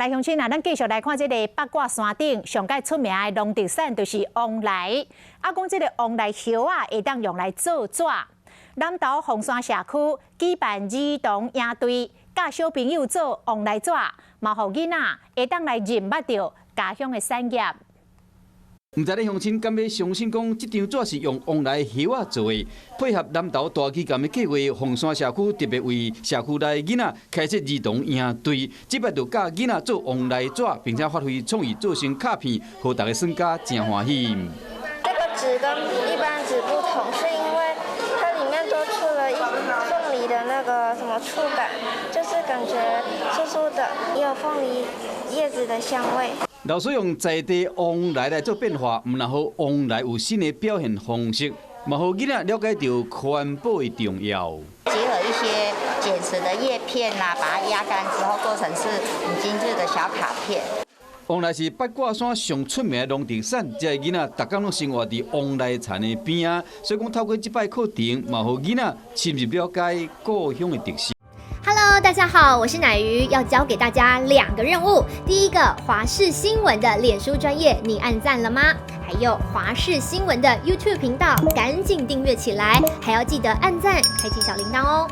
来乡亲啊，咱继续来看这个八卦山顶上界出名的农特产，就是王梨。啊，讲这个王梨叶啊，会当用来做纸。南投凤山社区举办儿童营队，教小朋友做王梨纸，嘛，互囡仔会当来认捌到家乡的产业。唔知咧乡亲敢要相信讲，这张纸是用王梨叶仔做的，配合南投大基金的计划，凤山社区特别为社区内囡仔开设儿童营队，这摆就教囡仔做王梨纸，并且发挥创意做成卡片，互大家参加真欢喜。这个纸跟一般纸不同，是因为它里面多出了凤梨的那个什么触感，就是感觉酥酥的，也有凤梨叶子的香味。老师用在地王梨来做变化，唔然后王梨有新的表现方式，嘛互囡仔了解到环保的重要。结合一些剪瓷的叶片啊，把它压干之后做成是很精致的小卡片。王梨是八卦山上出名的农特产，这囡仔逐天拢生活伫王梨田的边啊，所以讲透过这摆课程，嘛互囡仔深入了解故乡的特色。Hello， 大家好，我是乃瑜，要教给大家2个任务。第一个，华视新闻的脸书专页，你按赞了吗？还有华视新闻的 YouTube 频道，赶紧订阅起来，还要记得按赞，开启小铃铛哦。